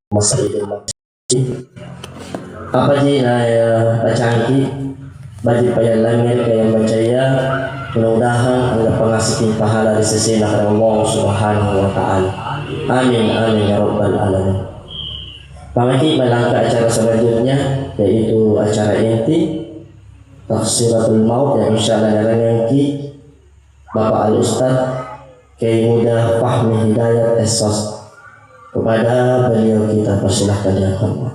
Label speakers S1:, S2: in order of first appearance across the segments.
S1: Masjidil apa ji na pacangki bagi payalangin kaya bacaya mudah-mudahan anda pengasihin pahala di sisi Allah Subhanahu wa ta'ala. Amin amin ya rabbal alamin. Pamaki melangkah acara selanjutnya yaitu acara inti Tafsiratul Maut yang insyaallah narangki Bapak Al-Ustaz Kiai Muda Fahmi Hidayat Esos. Kepada beliau kita persilahkan ya Allah.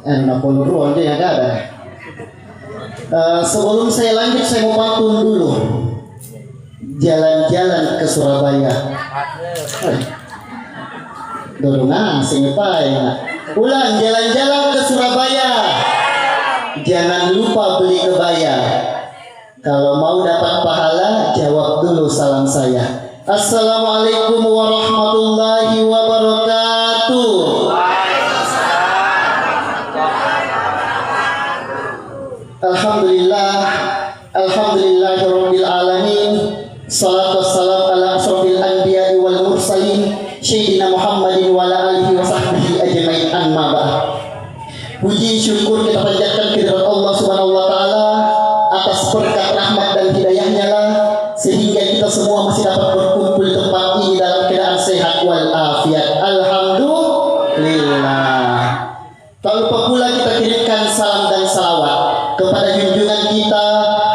S2: Enak ruang dia ada. Sebelum saya lanjut saya mau pantun dulu. Jalan-jalan ke Surabaya. Dorungan singepai. Ulang jalan-jalan ke Surabaya. Jangan lupa beli kebaya. Kalau mau dapat pahala, jawab dulu salam saya. Assalamualaikum warahmatullahi wabarakatuh. Alhamdulillah, alhamdulillahirabbil alamin. Shalatu wassalam ala asrofil anbiya'i wal mursalin Sayyidina Muhammadin wa ala alihi wa sahbihi ajma'in, amma ba'd. Puji syukur kita panjatkan kehadirat Allah Subhanahu wa taala atas berkat rahmat dan hidayahnya lah sehingga kita semua masih dapat berkumpul di tempat ini dalam keadaan sehat wal afiat. Alhamdulillah. Tak lupa pula kita kirimkan salam dan salawat kepada junjungan kita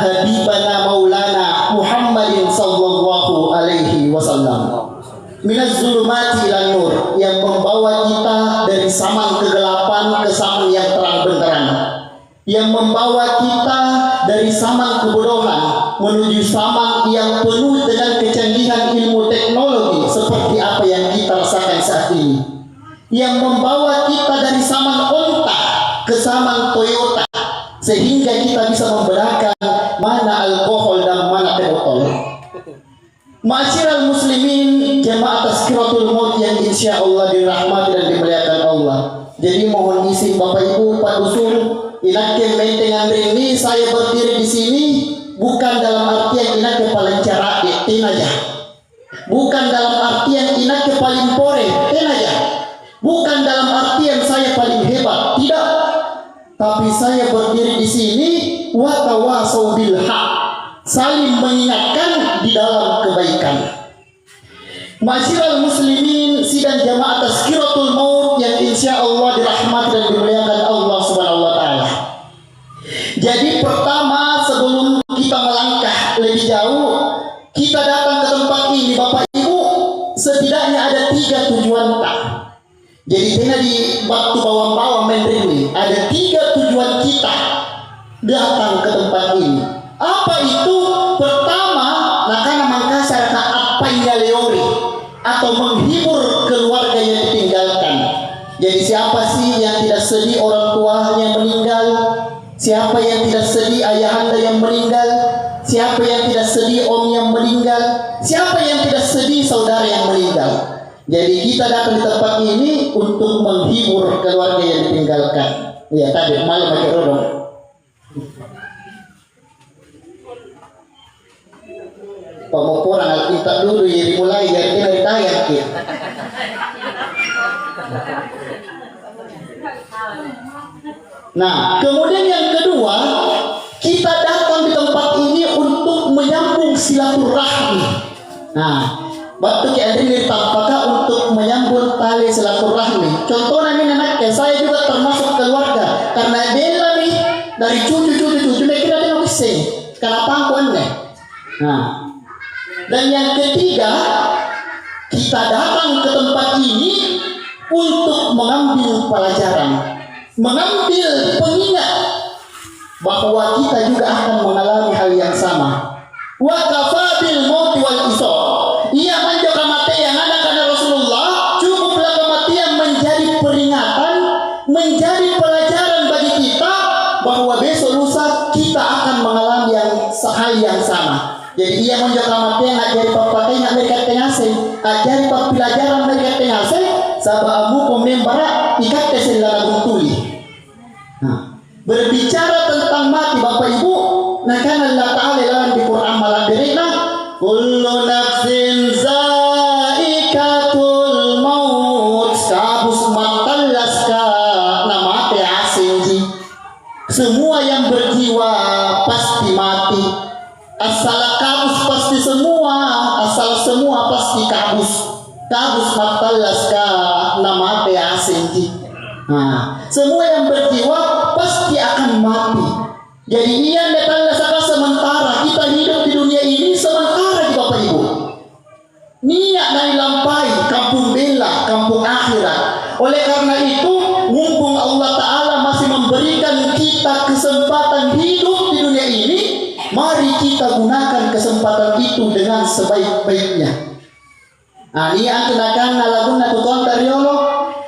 S2: Habibana Maulana Muhammadin sallallahu alaihi wasallam. Minaz zulumati ilan nur, yang membawa kita dari saman kegelapan ke saman yang terang benderang, yang membawa kita dari saman kebodohan menuju saman yang penuh dengan kecanggihan ilmu teknologi seperti apa yang kita rasakan saat ini, yang membawa kita dari saman onta ke saman Toyota sehingga kita bisa membedakan mana alkohol dan mana teh botol. Ma'asyiral muslimin, jamaah Tazkiratul Maut yang insya Allah dirahmati dan dimuliakan Allah. Jadi mohon izin Bapak Ibu Pak Dusun, inakke mentengan ini saya berdiri di sini bukan dalam artian inakke paling cara ten aja. Bukan dalam artian inakke paling pore ten aja. Bukan dalam artian saya paling hebat, tidak. Tapi saya berdiri di sini wa tawasau bil haq, saling mengingatkan di dalam kebaikan. Ma'asyiral muslimin, sidang jamaah Tazkiratul Maut yang insya Allah dirahmati dan dimuliakan Allah Subhanahu wa taala. Jadi pertama, sebelum kita melangkah lebih jauh, kita datang ke tempat ini Bapak Ibu, setidaknya ada 3 tujuan tak. Jadi karena di waktu bawang-bawang menrini ada 3 tujuan kita datang ke tempat ini. Apa itu? Pertama, nakana mangkasar apa yang leori atau menghibur keluarga yang ditinggalkan. Jadi siapa sih yang tidak sedih orang tuanya meninggal? Siapa yang tidak sedih ayahanda yang meninggal? Siapa yang tidak sedih om yang meninggal? Siapa yang tidak sedih saudara yang meninggal? Jadi kita datang di tempat ini untuk menghibur keluarga yang ditinggalkan. Ya tadi malam pakai rodong. Pemoporan Alkitab dulu ya dimulai dari tayang kita. Nah, kemudian yang kedua, kita datang di tempat ini untuk menyambung silaturahmi. Nah, waktu kita hadir tampaknya untuk menyambung tali silaturahmi. Contohnya ini anak saya juga termasuk keluarga karena dia nih dari cucu kita tengok sih. Kenapa aku aneh? Nah, dan yang ketiga, kita datang ke tempat ini untuk mengambil pelajaran, mengambil pengingat bahwa kita juga akan mengalami hal yang sama. Wa kafabil maut wal isab. Ia manjau kematian anak karena Rasulullah, cukuplah kematian menjadi peringatan, menjadi pelajaran bagi kita bahwa besok lusa kita akan mengalami hal yang sama. Jadi ia menjadi kematian ajari papakai nak mereka tengase, ajari pelajaran mereka tengase, sabab amu pemembara ikat teselah tuli. Nah, berbicara tentang mati Bapak Ibu, nah kan Allah Ta'ala dalam di Quran malah berita kullu nafsin zaikatul maut kabus matallas ka nama te asinji. Semua yang berjiwa pasti mati. Asal kabus pasti semua, asal semua pasti kabus. Kabus matallas ka nama te asinji. Nah, semua yang berjiwa pasti akan mati. Jadi ia datanglah sementara kita hidup di dunia ini sementara di Bapak Ibu. Niat dari lampai kampung bela, kampung akhirat. Oleh karena itu, mumpung Allah Ta'ala masih memberikan kita kesempatan hidup di dunia ini, mari kita gunakan kesempatan itu dengan sebaik-baiknya. Nah, ini akan lagu tuan dari Allah.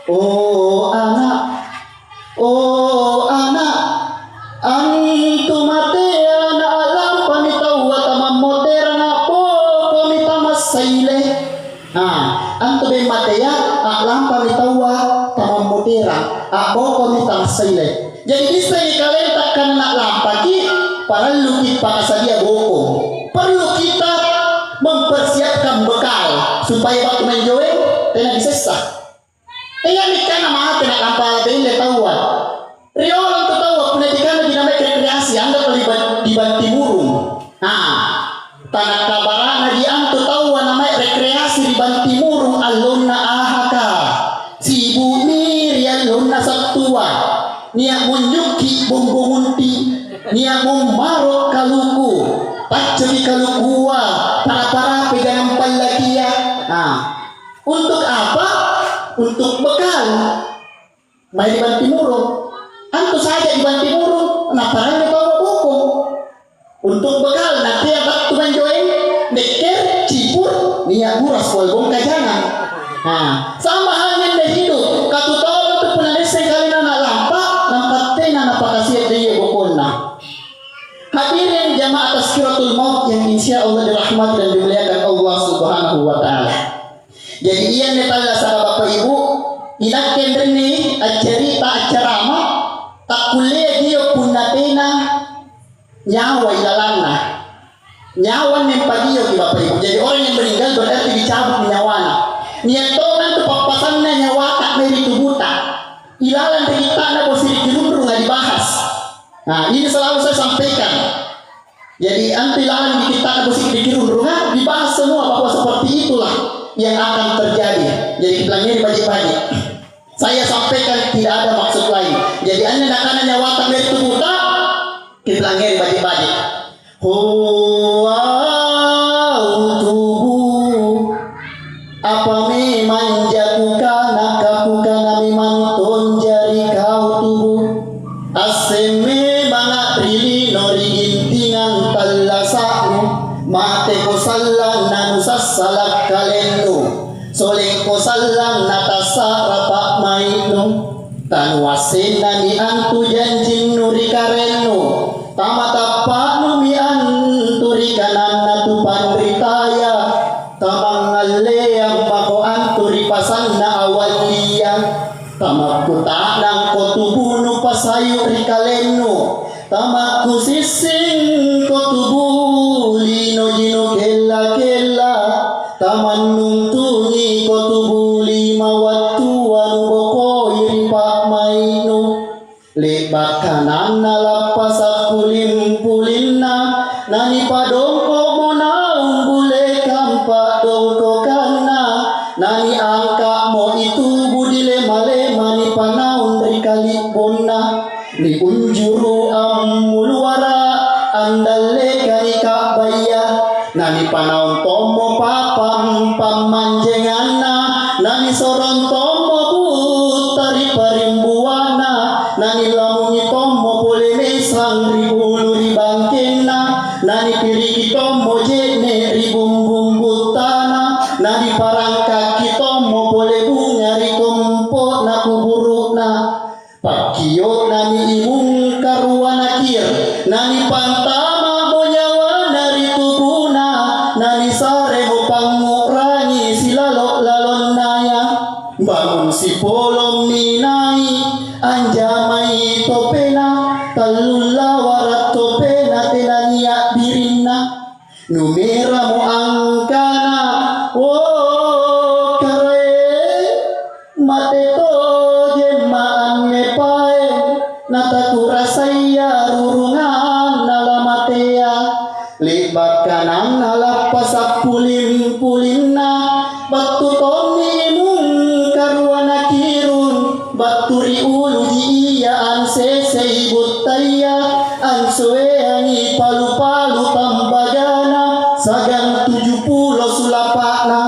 S2: Oh anak, antum mate anak alam pamitau wa tamam modern apa komita masaile. Nah, antum be mate ya alam pamitau wa tamam modern apa komita masaile. Jadi istri kalian takkan nak lampaki perlu kita sadia boko. Perlu kita mempersiapkan bekal supaya waktu menjoe tidak disesat. Iya nikah nama hati nak lampal benda tahuan. Riolan tu tahu punya dikana dinamai rekreasi anda terlibat di Bantimurung. Nah, tanah kabaran lagi antu tahu namai rekreasi di Bantimurung alonna ahaka. Si ibu ni rialonna sabtua. Niak munjuki bumbumunti. Niak mumaro kaluku. Pacuri kalukua. Para pegangan palakia. Nah, untuk apa? Untuk bekal. Main di Bantimurung. Antu saja di Bantimurung. Kenapa ini bawa buku? Untuk bekal. Nanti yang waktu menjoin. Deker, cipur. Niat buras walbong kajangan. Nah, sama halnya dengan hidup. Katu tahu untuk penelitian kali anak lampak. Nampaknya anak pakasiat dia bukuna. Hadirin jamaah tazkiratul maut yang insya Allah dirahmati dan dimuliakan Allah Subhanahu wa Ta'ala. Jadi ia netala sama Bapak Ibu, inakken rini cerita ceramah tak kuliah dia punna pena nyawa ilalana. Nyawa nempadio di Bapak Ibu. Jadi orang yang meninggal berarti dicabut nyawana. Niatonan tu papasanna nyawa tak meri tubuta. Ilalan kita na bosiri kirundrung nggak dibahas. Nah, ini selalu saya sampaikan. Jadi antilalan di kita na bosiri kirundrung dibahas semua bahwa seperti itulah yang akan terjadi. Jadi pelangnya dibagi-bagi. Saya sampaikan tidak ada maksud lain. Jadi anda nak akan nyawatan dari tubuh tak? Pelangnya dibagi-bagi. Tubuh apa memang jakukan akakukan memang tonjari kau tubuh aseme bangat rili nori gintingan talasakmu mate ko sallan nanusas salak kalenu soling ko sallan natasa rapak mainu tanwasin nani antu janjing nuri karenu tamatapa numi anturi kanan natu panritaya tamangalle yang mako anturi pasan na awaliya tamakuta nang kotubunu pasayu rikalenu tamaku sising kotubuli no jino kella kella taman nuntungi kotubuli mawatu anu boko iri pak mainu lebat kanan na lapas pulim pulinna nani padongko monaung bule kampak dongko kana nani angka mo itu budile male mani panaun rikali bonna ni unjuru amulwara andale kari kabaya nani panaun tomo papam pamanjengana nani soron tomo putari parimbuana nani lamungi tomo pole mesang ribulu ribangkena nani piriki tomo jene ribumbumbutana nani parangka kitomo pole bunga ritompo na kuburuna pakio nani imung karuana kir nani pantama monyawa nari tubuna nani sare mo pangurangi silalo lalon naya bangun si polong minai anjamai topena Alula waratope na tinaniya birinna numera mo angkana kare mateto jemaan mepae natakura saya rurungan nalamatea libat kanan nalapasa pulin-pulinna batu toni mung karuana kirun baturi ulu dia ansese ibutaya ansueani palu-palu tambagana sagan 70 sulapana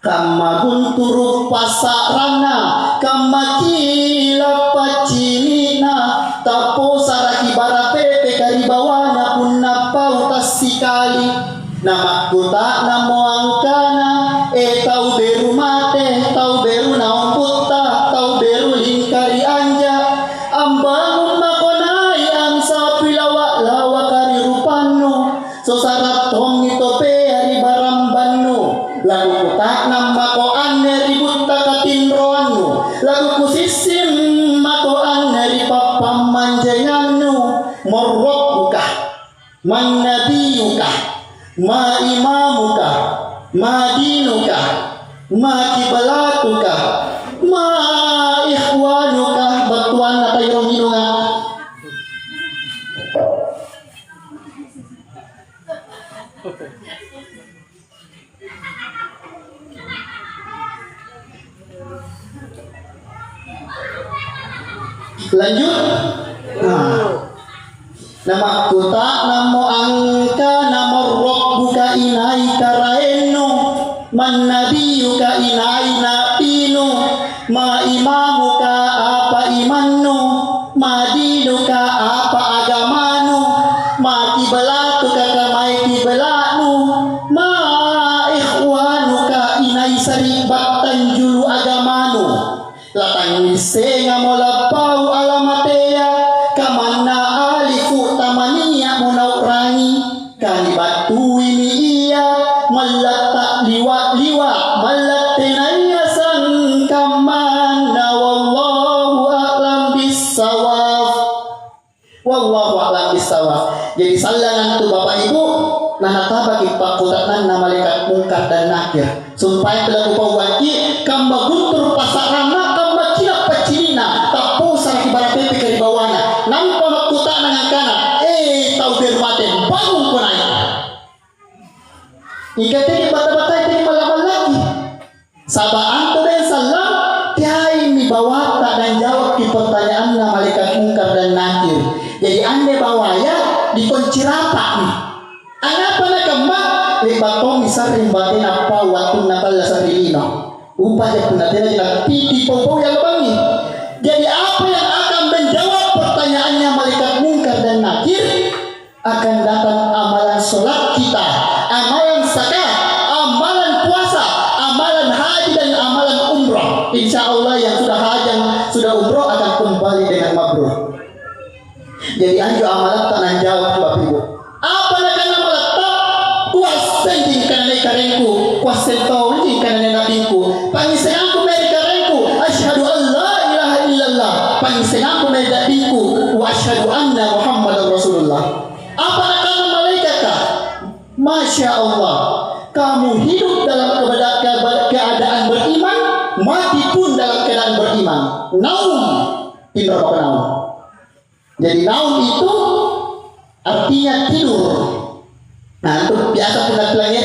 S2: kama gunturuk pasarana kama kila pacinina tapo saraki barapepe karibawana pun napau tasikali nama kuta namo angkana tau beru mate tau beru naong puta tau beru lingkari anja ambangun makonai ang sapi lawa kari rupano so sarat tong ito pe ari barambano lagu kuta nama ko ane ribut katinroano lagu kusisim mako ane papamanjayano morok buka mannabiyuka ma imamuka ma dinuka ma kibalatuka ma ikhwanuka batuan na tayo hinunga lanjut nama kuta namo angka namo rok buka inai karaeno man nabiyuka inai napino ma imamuka apa imanno ma dinuka apa agamano ma kibalatuka kamai kibalanu ma ikhwanuka inai saribatan julu agamano latang senga molapau alamatea kamana alifu tamania munaurangi kanibatu ini iya malata liwa malatenaya sangkamana wallahu a'lam bissawab jadi salangan tu bapak ibu nah bagi pakutatan na malaikat mungkar dan nakir supaya pelaku pawaki kamba guntur pasarana kamba kila pacilina tapu saraki barapepe kari bawana nampak makuta nangan kana tau bermaten bangun ko naik ikatnya bata-bata itu malaman lagi sabaan tu dan salam kiai mi bawata dan jawab di pertanyaan na malaikat mungkar dan nakir jadi ande bawaya di koncirata nih anapa na kamba lebatong isaring batin apa waktu nakal sarino upaya punatena jenak titi popo yang bangi jadi apa yang akan menjawab pertanyaannya malaikat mungkar dan nakir akan datang amalan sholat kita amalan zakat amalan puasa amalan haji dan amalan umrah insya Allah yang sudah haji yang sudah umrah akan kembali dengan mabrur jadi anjo amalan tanan jawab bapak ibu apa nak amalan kuasen di kanan karengku kuasen tau di kanan nabinku pangisenganku dari karengku asyhadu an la ilaha illallah pangisenganku dari nabinku wa asyhadu anna muhammadar rasulullah apa nak malaikat masya Allah kamu hidup dalam keadaan beriman mati pun dalam keadaan beriman naum pindah apa naum jadi naum itu artinya tidur. Nah, itu biasa pun pelangir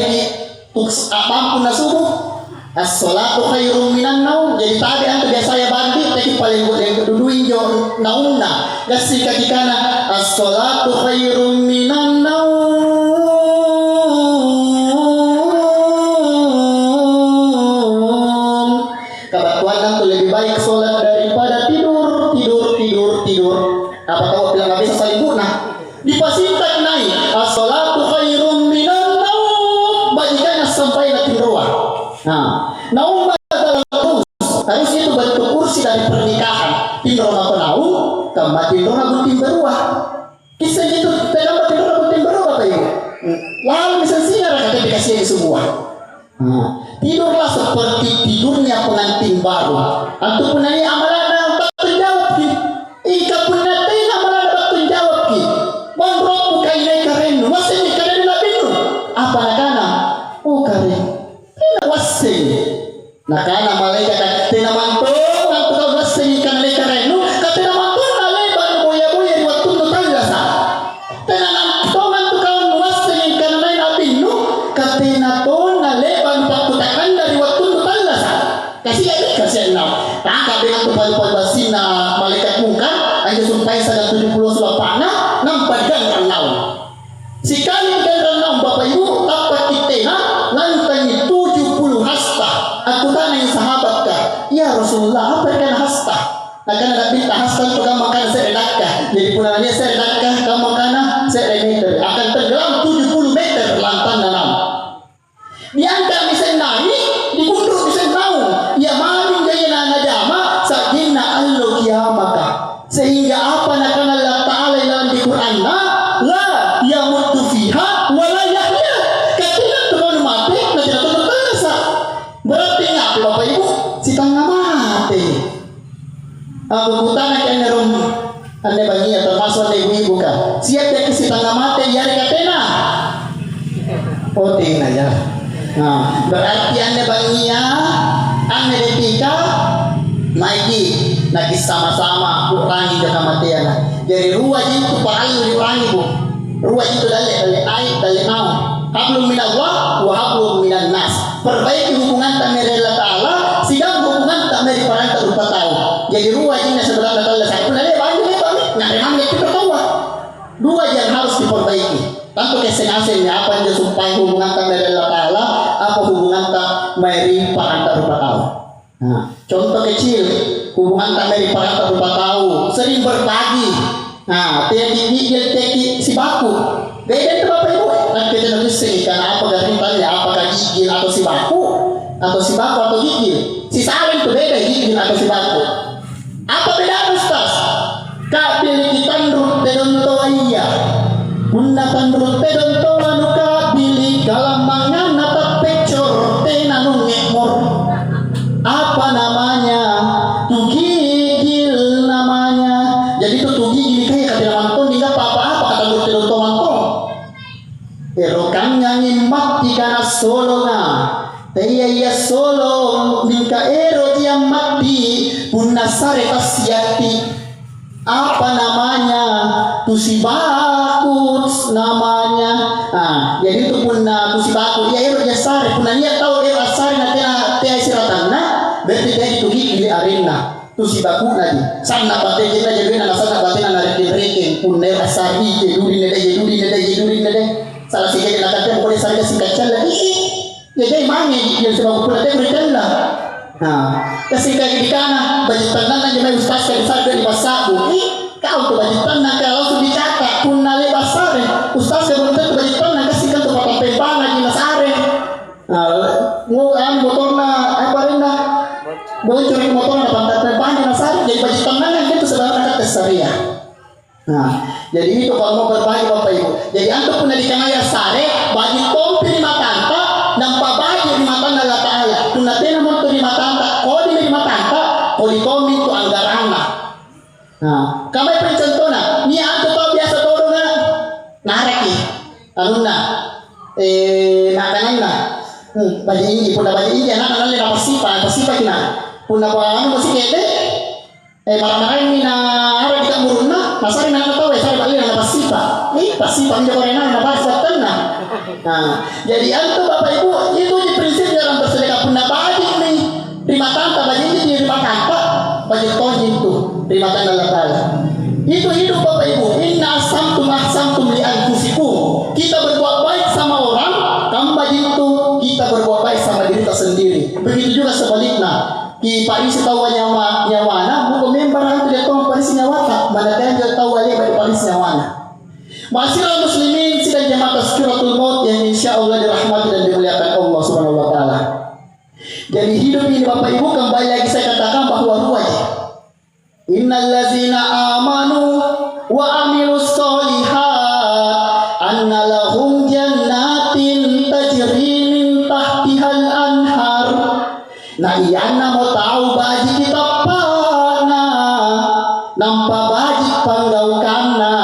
S2: apapun na subuh. As-salatu khairum minan naum. Jadi tadi ante biasa ya bandi tapi paling yang keduduin jo naumna. Kasi kakikana as-salatu khairum minan naum. Kabatuan itu lebih baik salat daripada tidur. Apa tahu bilang enggak bisa salibu nah. Dipasintak naik as-salatu khairum minan naum bajikan sampai na tiruah. Nah, naum adalah terus harus itu bentuk kursi dari pernikahan. Tidur atau naum, kembali tidur atau timberuah. Kisah itu dalam tidur atau timberuah apa itu? Lalu misalnya singar kata dikasih semua. Tidurlah seperti tidurnya pengantin baru. Antum punani amalan tak terjawab. Ika punani amalan apa nakana? Oh kare. Kena wasing. Nakana malaikat tena manto manto ka wasing kan le karenu katena manto na le ban boya-boya di waktu no talasa. Tena manto manto ka wasing kan le napinu katena to na le ban pakutakan dari waktu no talasa. Kasih enam. Tangkap dengan kepala basin na malaikat muka aja sumpah sa 70 sulapana nampak gan naon. Sikali gan naon Bapak Ibu dapat kita lantai 70 hasta. Aku tanya yang sahabat ka, ya Rasulullah apa kan hasta? Akan ada pinta hasta itu kamu makan seredakah. Jadi punanya seredakah kamu makan seremeter. Akan tenggelam 70 meter lantan nanam. Diangkat bisa naik, dikundur bisa naung. Ya maling gaya na jama sagina allo kiamaka. Sehingga apa nak Allah Ta'ala dalam di Quran la yamutu fiha wa la yahya. Ketika turun mati na tidak turun terasa. Berarti ngapa Bapak Ibu? Si tangga mati. Aku kutana kaya nerum ane bagian termasuk ibu-ibu ka. Siap ya si tangga mati yari katena. Oh tinggal aja. Nah, berarti anda bagian anda detika lagi sama-sama kurangi kematian. Jadi ruwah itu paling dikurangi bu. Ruwah itu dari air dari naum. Hablum minallah wa hablum minan nas. Perbaiki hubungan tak dari Allah Taala, sidang hubungan tak dari orang tak lupa tahu. Jadi ruwah ini sebenarnya Allah satu dari banyak. Nah, memang itu bertawa. Dua yang harus diperbaiki. Tentu kesengasennya apa yang disumpah hubungan tak dari Allah Taala, apa hubungan tak dari orang tak lupa tahu. Nah, contoh kecil hubungan tak dari orang tak lupa tahu, sering berbagi. Nah, teki si baku. Beda itu Bapak Ibu. Nanti kita nulis karena apa garintannya, apakah gigil atau si baku atau gigil. Si saling itu beda gigil atau si baku. Apa beda Ustaz? Kak pilih kita nurut dedonto iya. Bunda tandrut dedonto anu kak pilih kalamangan atau pecor tenanu ngekmor. Apa namanya? Tuh gigil namanya. Jadi itu tuh gigil kayak kata manton tidak apa-apa kata nurut dedonto manton. Erokan nyanyi mati karena solo na. Iya solo minka ero dia mati punna sare pasiati. Apa namanya? Tusibakut namanya. Nah, jadi itu punna tusibakut ya ero dia sare punna dia tahu ero sare na tena siratanna berarti dia itu gigi arena. Tusibakut lagi. Sana bate kita jadi na sana bate na reke punna ero sare jeduri nede. Salah sikit nak kata boleh saya kasih kacang lagi. Jadi mana yang sebab pula dia berikan lah. Nah, kasih kaki di kanan, baju tangan aja mai ustaz kan sarga di basabu. Kau tu baju tangan kalau sudah dicatat pun nale basare. Ustaz sebelum itu baju tangan kasih kan tu pakai pempang lagi nasare. Nah, ngoan motorna apa rena? Bocor motorna pakai pempang nasare jadi baju tangan itu sebenarnya kata syariah. Nah, jadi itu kalau mau berbagi Bapak Ibu. Jadi antum pun dikanaya sare bagi kompi di matanta nampak bagi di matanta Allah Taala. Tuna tena mau di matanta, kodi di matanta, kodi kompi itu anggarana. Nah, kami pencontohna, ni antum tahu biasa tolongna nareki. Anuna nakanana. Bagi ini pun bagi ini anak-anak le pasipa kina. Pun anu masih kete. Marah-marah ini ada di kamurna, masari nak tahu saya balik nak pasipa ini korena nak pasal tenang. Nah, jadi antum Bapak Ibu itu di prinsip dalam bersedekah pun bagi nih terima tangka bagi ini terima tangka bagi toh itu terima tangka Allah Taala. Itu hidup Bapak Ibu. Inna ahsantum li anfusikum. Kita berbuat baik sama orang, kamu bagi itu kita berbuat baik sama diri kita sendiri. Begitu juga sebaliknya. Di Paris tahu nyawana, bukan member itu dia tahu Paris nyawata, mana dia tahu aja bagi Paris nyawana. Masyarakat muslimin sidang jamaah tazkiratul maut yang insya Allah dirahmati dan dimuliakan Allah Subhanahu wa taala. Jadi hidup ini Bapak Ibu kembali lagi saya katakan bahwa ruwaj. Innal ladzina amanu wa amilus solihat anna lahum jannatin tajri min tahtihal anhar. Nah iyana mau tahu baji kita pana nampak baji panggaukana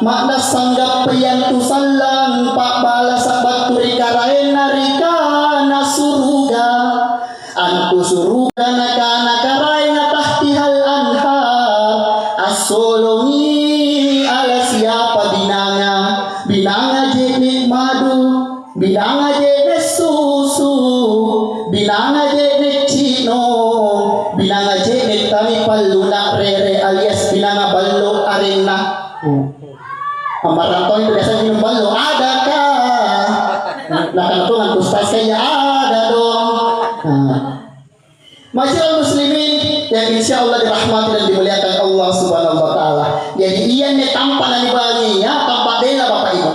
S2: makna sanggap priyan tu sallang pak balas baturi Amarantau itu biasa minum balo, adakah? Nah kan itu kan ustaz kayaknya ada dong. Masyarakat muslimin yang insya Allah dirahmati dan dimuliakan Allah Subhanahu Wa Taala. Jadi ianya tanpa nani baginya, tanpa dela bapak ibu.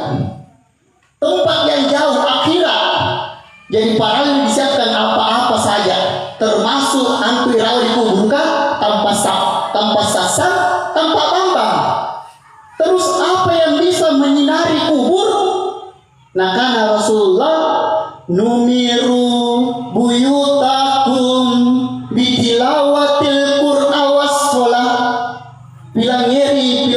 S2: Tempat yang jauh akhirat. Jadi para disiapkan apa-apa saja, termasuk antui rawa dikuburkan tanpa sasar, tanpa bambang. Terus apa yang bisa menyinari kubur? Nah karena Rasulullah numiru buyutakum bitilawatil Qur'an wassalah. Pilangeri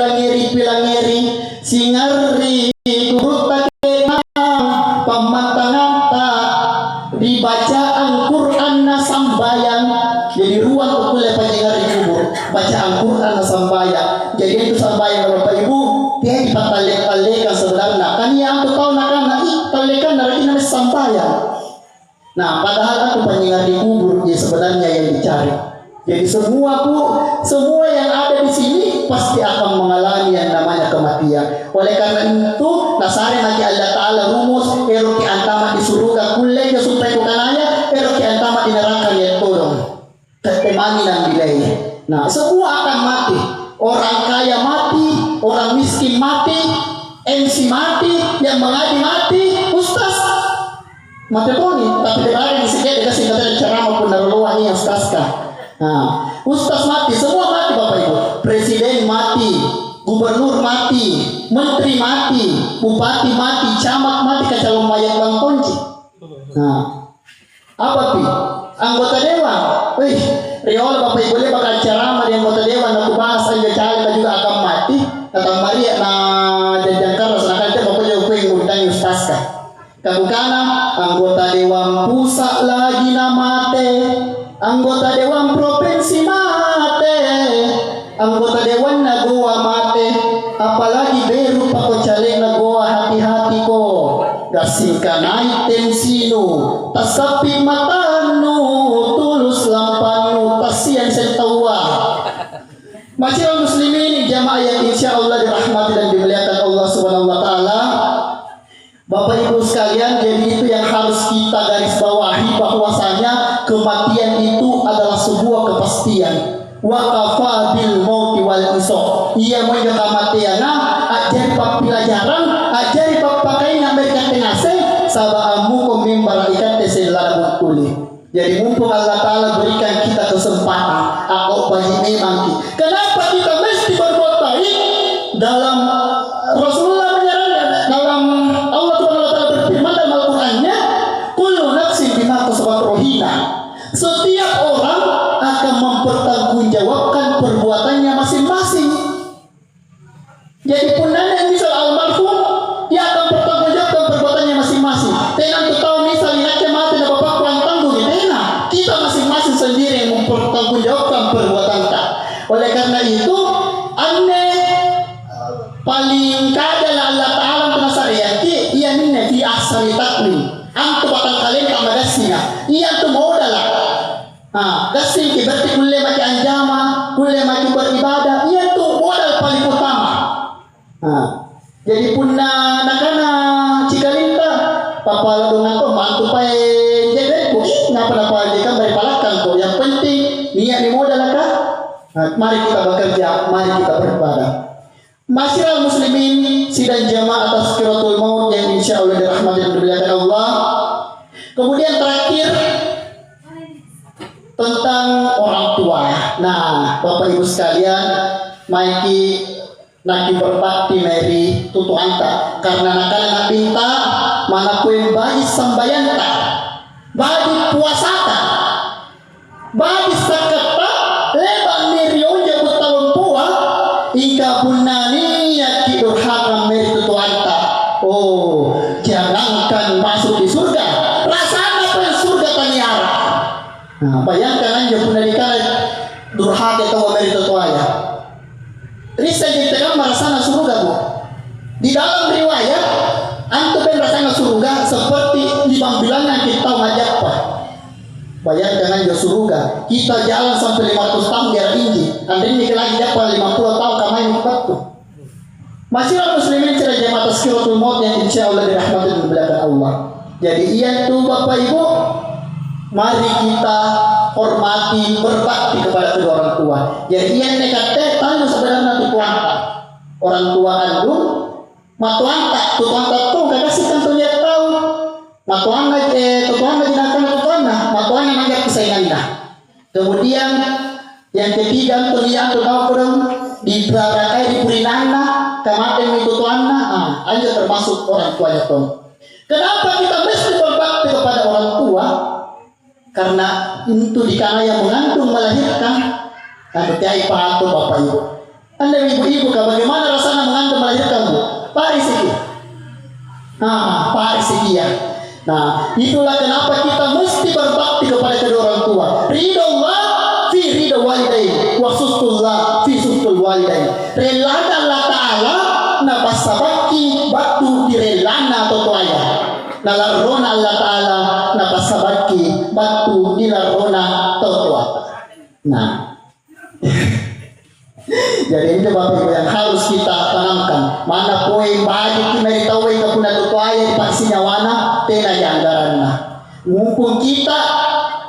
S2: singari turut takena pamantanganta dibacaan Quran na sambayang. Jadi ruang untuk panjangari kubur bacaan Quran na sambayang. Jadi itu sambayang Bapak Ibu dia dipatalik-talikan sebenarnya kan yang aku tahu nak talikan dari ini sambayang. Nah padahal aku panjangari kubur dia sebenarnya yang dicari. Jadi semua yang ada di sini pasti akan mengalami yang namanya kematian. Oleh karena itu, nasari nanti Allah Taala rumus eroki antama di surga kulle ya supaya bukannya eroki antama di neraka ya tolong. Ketemani dan bilai. Nah, semua akan mati. Orang kaya mati, orang miskin mati, MC mati, yang mengaji mati, ustaz mati poni. Tapi kemarin disini dikasih kata ceramah pun naruluannya ustaz kah. Nah, ustaz mati, semua mati Bapak Ibu. Presiden mati, gubernur mati, menteri mati, bupati mati, camat mati, kacau mayat Bang Kunci. Nah, apa pi? Anggota dewan. Wih, Riol Bapak Ibu dia bakal ceramah di anggota dewan. Aku bahas aja cari juga akan mati. Datang Maria nah jangkar rasakan itu Bapak Ibu yang ngundang ustaz kah. Kabukana anggota dewan pusat lagi namate. Anggota dewan provinsi mate, anggota dewan nagoa mate, apalagi beru pako caleg nagoa hati-hati ko, gasingka naik tensino, tasapi matanu, tulus lampanu, tasian sentawa. Masyarakat muslimin jamaah yang insya Allah dirahmati dan dimuliakan Allah Subhanahu Wa Taala. Bapak Ibu sekalian, jadi itu yang harus kita garis bawahi bahwasanya kematian itu adalah sebuah kepastian. Wa kafa bil mauti wal isok. Ia mau kematian, ajari pelajaran, ajari pakai Amerika Tengah sabamu komimbar ikan teselah kuli. Jadi mumpung Allah Taala berikan kita kesempatan, aku bagi memang. Kenapa kita mesti berbuat baik dalam Rasulullah menyarankan dalam Allah Subhanahu Wa Taala berfirman dalam Al-Qur'annya, kullu nafsin bima kasabat rohina. Setiap orang akan mempertanggungjawabkan perbuatannya masing-masing. Jadi punanya misal almarhum dia akan bertanggungjawabkan perbuatannya masing-masing. Tenang tu tahu misal inaknya mati dan bapak kurang tanggung tenang. Kita masing-masing sendiri yang mempertanggungjawabkan perbuatan kita. Oleh karena itu aneh paling kada Allah Taala penasariati ia minne fi ahsani taqwim antu batang kalian kamadasinya ia tu modalah dasing berarti kulle maki anjama kulle maki beribadah ia tu modal paling utama. Jadi punna nakana cikalinta papala dongan ko mantu pae jebe ko ngapa kan dari palakan ko yang penting niat ni modal ka. Mari kita bekerja, mari kita beribadah. Masyarakat muslimin sidang jamaah atas Qiratul Maut yang insya Allah dirahmati dan dimuliakan Allah. Kemudian terakhir tentang orang tua. Nah, Bapak Ibu sekalian, maiki naki berbakti meri tutu anta karena nakana pinta mana kuin bagi sambayanta, bagi puasata, bagi sakata lebang mirion jabut tahun pua ika punani yaki durhaka meri tutu anta. Oh, jangankan masuk di surga, rasanya pun surga taniara. Nah, bayangkan aja punani kala durhaka tahu meri tutu aya. Risa kita merasana surga bu. Di dalam riwayat antum merasana surga seperti 5 bulan yang kita ngajak pak. Bayangkan aja surga. Kita jalan sampai 500 tahun biar tinggi. Andai ini lagi dapat 50 tahun kamain empat tuh. Masyarakat muslimin cerah jamaah tazkiratul maut yang insya Allah dirahmati dan dimuliakan Allah. Jadi iya tuh Bapak Ibu, mari kita hormati, berbakti kepada kedua orang tua. Jadi iya nekat tanya sebenarnya tuh orang tua kandung, matuangka, tuangka tuh kakak sih kan tuh lihat tahu, matuangka tuangka jinakan tuangka, matuangka nanggap kesayangannya. Kemudian yang ketiga tuh lihat tuh tahu kurang di barakai di purinana, kemarin itu tuanna, aja termasuk orang tuanya tuh. Kenapa kita mesti berbakti kepada orang tua? Karena itu dikala yang mengandung melahirkan, kan kiai pahato Bapak Ibu. Anda ibu-ibu, bagaimana rasanya mengandung melahirkan Bu? Pak Rizki. Pak Rizki ya. Nah, itulah kenapa kita mesti berbakti kepada kedua orang tua. Ridho Allah fi ridho walidain, wa sustullah fi sustul walidain. Relana Allah Ta'ala na pasabaki batu direlana atau tuaya. Nalarona Allah Ta'ala na pasabaki batu dilarona totua. Nah, jadi itu Bapak Ibu yang harus kita tanamkan. Mana poin bagi kita tahu ke puna tutuaya di paksinya wana tena janggaranna. Mumpung kita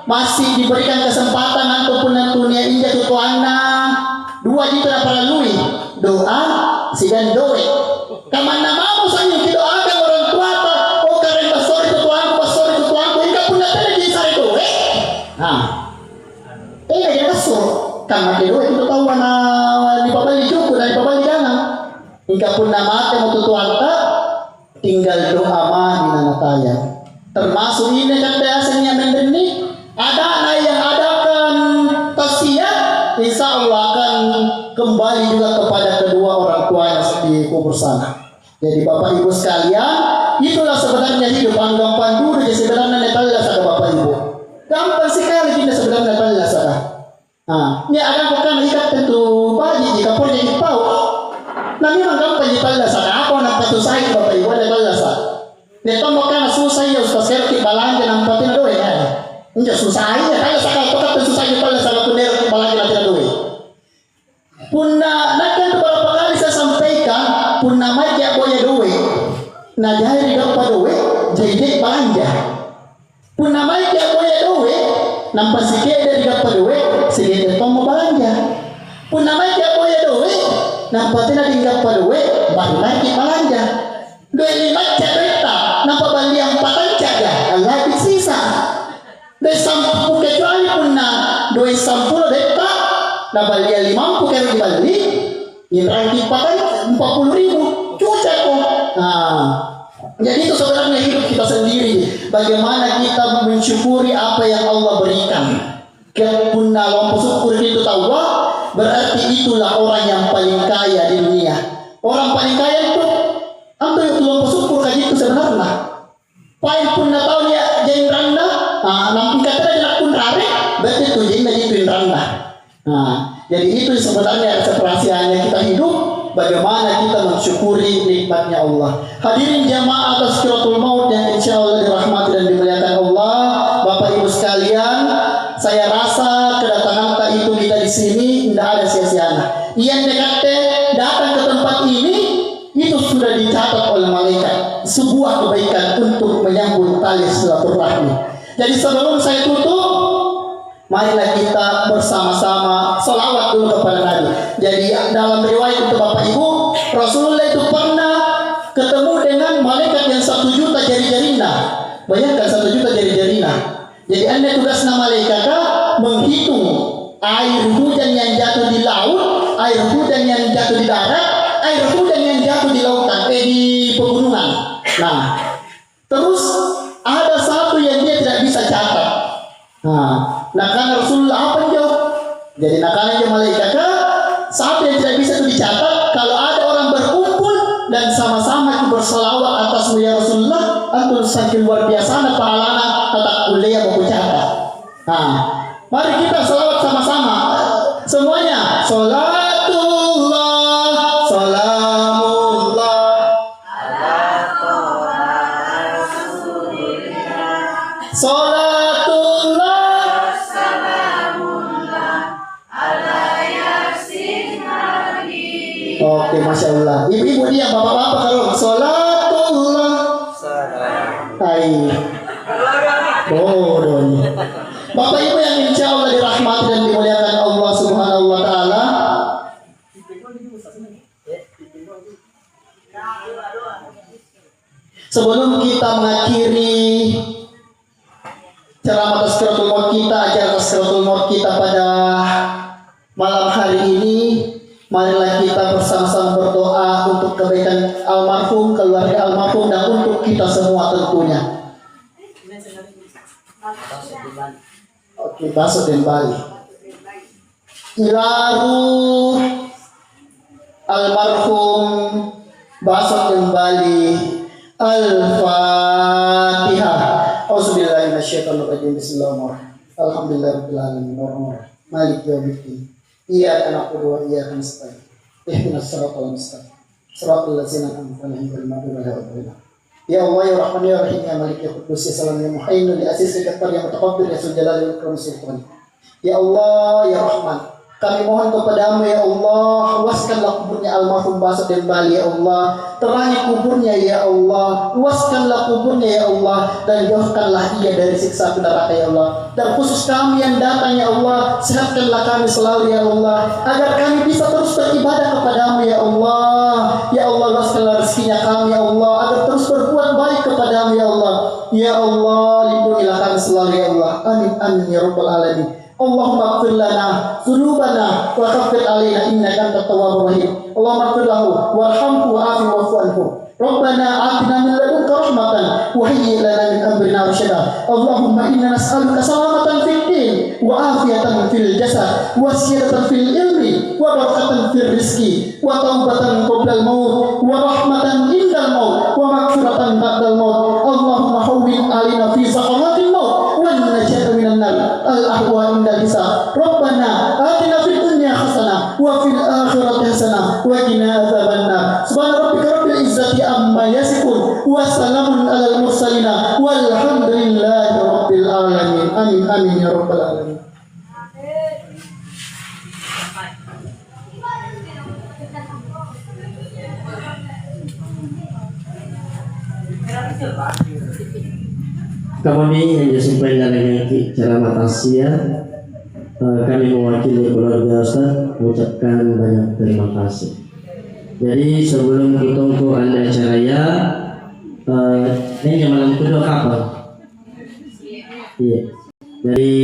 S2: masih diberikan kesempatan ataupun nantunya inja tutuana 2 juta para lui doa sidan doe. Kamana mau saya kita doakan orang tua oh karen pasori tutuanku hingga puna tena di sare doe. Jangan masuk. Karena dia itu tahu mana di pabali cukup dan di pabali kanan. Hingga pun nama mau tutuanta tinggal doa mah di nanataya. Termasuk ini kan biasanya mendeni ada anak yang adakan tasiyah, insya Allah akan kembali juga kepada kedua orang tuanya di kubur sana. Jadi Bapak Ibu sekalian, itulah sebenarnya hidup anggapan dulu jadi sebenarnya netalla sada Bapak Ibu. Gampang sekali kita sebenarnya netalla sada. Ini akan bukan ikat tentu bagi jika pun jadi pau. Nah memang gampang ditalla sana. Aku nak patu saya Bapak Ibu ada talla sana. Neto makan susah ya ustaz serti balanja nampatin doe ya. Enggak susah ya kalau saya kok susah ya talla sana kunero ki balanja nampatin doe. Punna nakan beberapa kali saya sampaikan punna mai ya boya doe. Nah jadi dapat doe jadi balanja. Punna mai ya boya doe nampak sikit dari dapat doe sige tomo balanja. Punna mai dia boya doe, nampak tina tinggal pa doe, baru lagi balanja. Doe 5 cerita, nampak bali yang 4 jaga, lagi sisa. Doe 10 kecuali punna doe 10 deta, na bali 50 kali dibali, yang rangi 40.000, cuca kok. Jadi itu sebenarnya hidup kita sendiri. Bagaimana kita mensyukuri apa yang Allah berikan. Punna lompo syukur itu tahu berarti itulah orang yang paling kaya di dunia. Orang paling kaya itu apa yang lompo syukur kaji itu sebenarnya. Paling punna tahu dia jadi randa, nampi kata dia pun rare, berarti itu jadi randa. Jadi itu sebenarnya keperhatiannya kita hidup. Bagaimana kita mensyukuri nikmatnya Allah. Hadirin jamaah tazkiratul maut yang insya Allah dirahmati dan dimuliakan Allah, Bapak Ibu sekalian, saya rasa kedatangan itu kita di sini tidak ada sia-sianya. Yang dekatnya datang ke tempat ini itu sudah dicatat oleh malaikat sebuah kebaikan untuk menyambut tali silaturahmi. Jadi sebelum saya tutup, marilah kita bersama-sama salawat dulu kepada Nabi. Jadi dalam riwayat itu Bapak Ibu, Rasulullah itu pernah ketemu dengan malaikat yang 1 juta jari-jarina. Bayangkan 1 juta jari-jarina. Jadi anda tugasnya malaikat menghitung air hujan yang jatuh di laut, air hujan yang jatuh di darat, air hujan yang jatuh di lautan, di pegunungan. Nah, terus ada satu yang dia tidak bisa catat. Nah karena Rasulullah apa jawab? Jadi nakana aja malaikat satu yang tidak bisa itu dicatat. Kalau ada orang berkumpul dan sama-sama berselawat atas mulia Rasulullah, antum saking luar biasa pahalana kata kuliah mau catat. Mari kita selawat sama-sama semuanya. Salatullah, salamullah ala Rasulillah. Salatullah, salamullah ala yasin nabi. Oke, masya Allah. Ibu-ibu dia, bapak-bapak kalau sholatullah. Hai. Bodoh. Bapak Ibu yang insya Allah dirahmati dan dimuliakan Allah Subhanahu wa taala. Sebelum kita mengakhiri ceramah Tazkiratul Maut kita, acara Tazkiratul Maut kita pada malam hari ini, marilah kita bersama-sama berdoa untuk kebaikan almarhum, keluarga almarhum, dan untuk kita semua tentunya. Oke, Basot dan Bali. Ilaru almarhum Basot dan Bali. Al-Fatihah. Auzubillahi minasyaitonirrajim. Bismillahirrahmanirrahim. Alhamdulillahirabbil alamin. Arrahmanirrahim. Maliki yaumiddin. Iyyaka na'budu wa iyyaka nasta'in. Ihdinas siratal mustaqim. Shiratal ladzina an'amta 'alaihim ghairil maghdubi 'alaihim waladdallin. Ya Allah ya Rahman ya Rahim ya Malik ya Qudus ya Salam ya Muhaimin ya Aziz ya Ghaffar ya Mutakabbir ya Dzul Jalali wal Ikram sultan. Ya Allah ya Rahman, kami mohon kepadamu ya Allah, luaskanlah kuburnya almarhum Basot dan Bali ya Allah, terangi kuburnya ya Allah, luaskanlah kuburnya ya Allah, dan jauhkanlah ia dari siksa api neraka ya Allah. Dan khusus kami yang datang ya Allah, sehatkanlah kami selalu ya Allah, agar kami bisa terus beribadah kepadamu ya Allah. Ya Allah, luaskanlah rezekinya kami ya Allah, agar terus berbuat baik kepadamu ya Allah. Ya Allah, lindungilah kami selalu ya Allah. Amin amin ya rabbal alamin. Allahumma ighfir lana dzunubana wa kaffir alaina innaka antat tawwabur rahim. Allahumma ighfir lahu warhamhu wa'afihi wa'fu anhu. Rabbana atina min ladunka rahmatan wa hayyi lana min amrina rashada. Allahumma inna nas'aluka salamatan fid din wa afiyatan fil jasad wa siyadatan fil ilmi wa barakatan fil rizqi wa taubatan qabla al maut wa rahmatan indal maut wa maghfiratan ba'dal maut. Allahumma hawwin alaina fi sakaratil maut wa najata minan nar. Al-ahwa indal hisab. Rabbana atina fid dunya hasanah wa fil akhirati hasanah wa qina adzabannar. Subhana rabbika rabbil izzati amma yasifun wa salamun alal mursalin walhamdulillahi rabbil alamin. Amin amin ya rabbal alamin.
S1: Kami yang disampaikan dengan ceramah tausiah, kami mewakili keluarga Ustaz mengucapkan banyak terima kasih. Jadi sebelum kutunggu anda acaranya, ini malam kedua kapan? Iya. Jadi